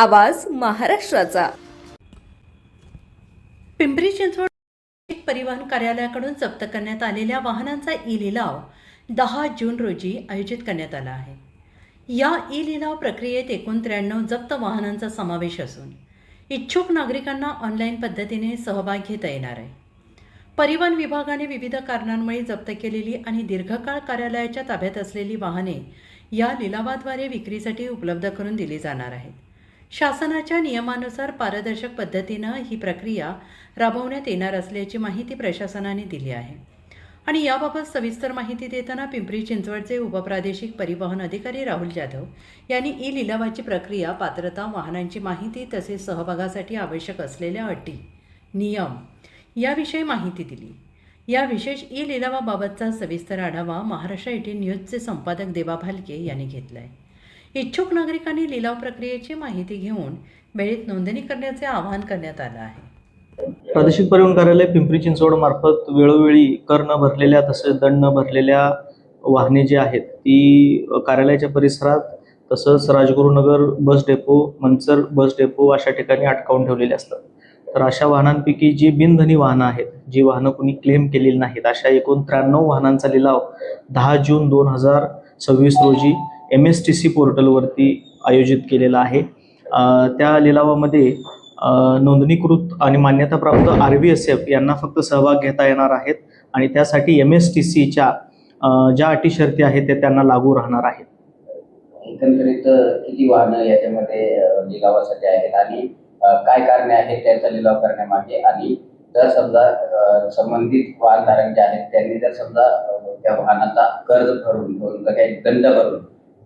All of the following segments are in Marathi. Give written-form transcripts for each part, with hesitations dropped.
आवाज महाराष्ट्राचा. पिंपरी चिंचवड परिवहन कार्यालयाकडून जप्त करण्यात आलेल्या वाहनांचा ई लिलाव 10 जून रोजी आयोजित करण्यात आला आहे. या ई लिलाव प्रक्रियेत एकूण 93 जप्त वाहनांचा समावेश असून इच्छुक नागरिकांना ऑनलाईन पद्धतीने सहभाग घेता येणार आहे. परिवहन विभागाने विविध कारणांमुळे जप्त केलेली आणि दीर्घकाळ कार्यालयाच्या ताब्यात असलेली वाहने या लिलावाद्वारे विक्रीसाठी उपलब्ध करून दिली जाणार आहेत. शासनाच्या नियमानुसार पारदर्शक पद्धतीनं ही प्रक्रिया राबवण्यात येणार असल्याची माहिती प्रशासनाने दिली आहे. आणि याबाबत सविस्तर माहिती देताना पिंपरी चिंचवडचे उपप्रादेशिक परिवहन अधिकारी राहुल जाधव यांनी ई लिलावाची प्रक्रिया, पात्रता, वाहनांची माहिती तसेच सहभागासाठी आवश्यक असलेल्या अटी, नियम याविषयी माहिती दिली. या विशेष ई लिलावाबाबतचा सविस्तर आढावा महाराष्ट्र 18 न्यूजचे संपादक देवा भालके यांनी घेतला आहे. इच्छुक नागरिकांनी लिलाव प्रक्रियेची माहिती घेऊन वेळेत नोंदणी करण्याचे आवाहन करण्यात आलं आहे. प्रादेशिक परिवहन कार्यालय पिंपरी चिंचवड मार्फत वेळोवेळी कर न भरलेल्या तसेच दंड न भरलेल्या वाहने जी आहेत ती कार्यालयाच्या परिसरात तसंच Rajgurunagar bus depot, Manchar bus depot अशा ठिकाणी अटकावून ठेवलेले असतात. तर अशा वाहनांपैकी जी बिनधनी वाहनं आहेत, जी वाहनं कुणी क्लेम केलेली नाहीत, अशा एकूण 93 वाहनांचा लिलाव 10 जून 2026 रोजी MSTC पोर्टलवरती आयोजित केलेला आहे. त्या लिलावामध्ये नोंदणीकृत आणि मान्यताप्राप्त RVSF यांना फक्त सहभाग घेता येणार आहेत आणि त्यासाठी MSTCच्या ज्या अटी शर्ती आहेत ते त्यांना लागू राहणार आहेत. एकंदरीत किती वाहनं याच्यामध्ये लिलावासाठी आहेत आणि काय कारणे आहेत त्यांचा लिलाव करण्यामागे, आणि जर समजा संबंधित वाहनधारक जे आहेत त्यांनी जर समजा त्या वाहनाचा कर्ज भरून काही दंड भरून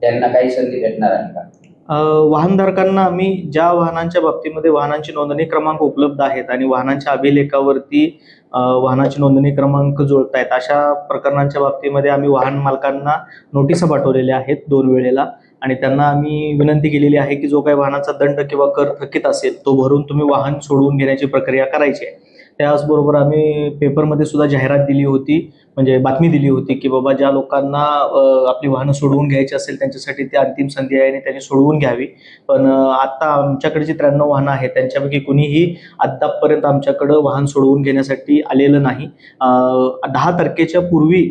त्यांना काही संधी भेटणार आहे का? वाहनधारकांना आम्ही ज्या वाहनांच्या बाबतीमध्ये वाहनांची नोंदणी क्रमांक उपलब्ध आहेत आणि वाहनांच्या अभिलेखावरती वाहनाची नोंदणी क्रमांक जुळतायत अशा प्रकरणांच्या बाबतीमध्ये आम्ही वाहन मालकांना नोटिसा पाठवलेल्या आहेत 2 वेळेला आणि त्यांना आम्ही विनंती केलेली आहे की जो काही वाहनाचा दंड किंवा कर थकीत असेल तो भरून तुम्ही वाहन सोडवून घेण्याची प्रक्रिया करायची आहे. त्याचबरोबर आम्ही पेपरमध्ये सुद्धा जाहिरात दिली होती, म्हणजे बातमी दिली होती की बाबा ज्या लोकांना आपली वाहनं सोडवून घ्यायची असेल त्यांच्यासाठी ती अंतिम संधी आहे आणि त्यांनी सोडवून घ्यावी. पण आता आमच्याकडे जी 93 वाहनं आहेत त्यांच्यापैकी कुणीही आतापर्यंत आमच्याकडं वाहन सोडवून घेण्यासाठी आलेलं नाही. 10 तारखेच्या पूर्वी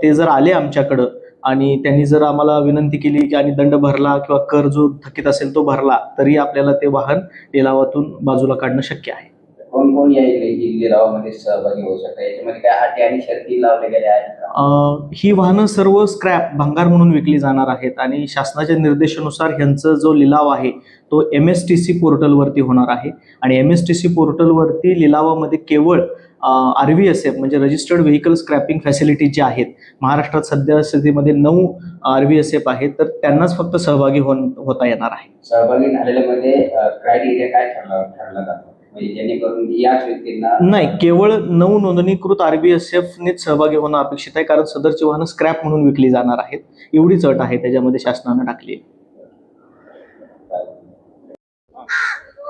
ते जर आले आमच्याकडं आणि त्यांनी जर आम्हाला विनंती केली की आणि दंड भरला किंवा कर जो थकीत असेल तो भरला तरी आपल्याला ते वाहन लिलावातून बाजूला काढणं शक्य आहे. कोण कोण या लिलावामध्ये सहभागी होऊ शकतात, याच्यामध्ये काय अटी आणि शर्ती लावल्या गेल्या आहेत? ही वाहनं सर्व स्क्रॅप, भंगार म्हणून विकली जाणार आहेत आणि शासनाच्या निर्देशानुसार ह्यांचा जो लिलाव आहे तो MSTC पोर्टलवरती होणार आहे आणि MSTC पोर्टलवरती लिलावामध्ये केवळ RVSF म्हणजे रजिस्टर्ड व्हेकल स्क्रॅपिंग फॅसिलिटी जे आहेत, महाराष्ट्रात सध्या स्थितीमध्ये 9 RVSF आहेत, तर त्यांनाच फक्त सहभागी होता येणार आहे. सहभागी झालेल्यामध्ये क्रायटेरिया काय ठरला जातो, म्हणजे जेणेकरून याच व्यक्तींना? नाही, केवळ 9 नोंदणीकृत RVSFनेच सहभागी होणं अपेक्षित आहे, कारण सदरची वाहनं स्क्रॅप म्हणून विकली जाणार आहेत. एवढीच अट आहे त्याच्यामध्ये शासनानं टाकली.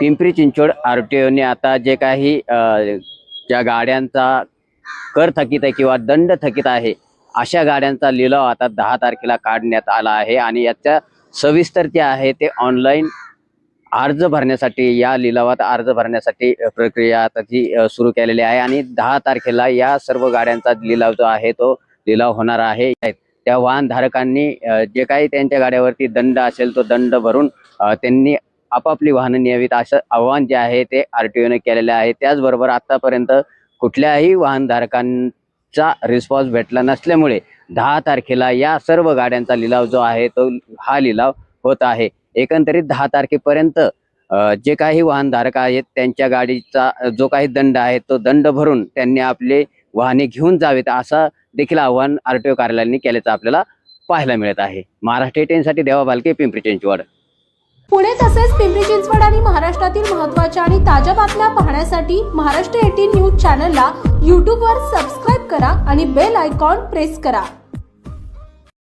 पिंपरी चिंचवड RTOने आता जे काही ज्या गाड्यांचा कर थकीत आहे किंवा दंड थकीत आहे अशा गाड्यांचा लिलाव आता 10 तारखेला काढण्यात आला आहे आणि याच्या सविस्तर जे आहे ते ऑनलाईन अर्ज भरण्यासाठी, या लिलावात अर्ज भरण्यासाठी प्रक्रिया आता ती सुरू केलेली आहे आणि 10 तारखेला या सर्व गाड्यांचा लिलाव जो आहे तो लिलाव होणार आहे. त्या वाहनधारकांनी जे काही त्यांच्या गाड्यावरती दंड असेल तो दंड भरून त्यांनी आपापली वाहनं न्यावीत असं आवाहन जे आहे ते RTOने केलेले आहे. त्याचबरोबर आतापर्यंत कुठल्याही वाहनधारकांचा रिस्पॉन्स भेटला नसल्यामुळे 10 तारखेला या सर्व गाड्यांचा लिलाव जो आहे तो हा लिलाव होत आहे. एकंदरीत 10 तारखेपर्यंत जे काही वाहनधारक आहेत त्यांच्या गाडीचा जो काही दंड आहे तो दंड भरून त्यांनी आपले वाहने घेऊन जावेत असं देखील आवाहन RTO कार्यालयाने केल्याचं आपल्याला पाहायला मिळत आहे. महाराष्ट्र 18 साठी देवा भालके, पिंपरी चिंचवड. पुणे तसेच पिंपरी चिंचवड आणि महाराष्ट्रातील महत्त्वाच्या आणि ताज्या बातम्या पाहण्यासाठी महाराष्ट्र 18 न्यूज चॅनलला YouTube वर सबस्क्राईब करा आणि बेल आयकॉन प्रेस करा.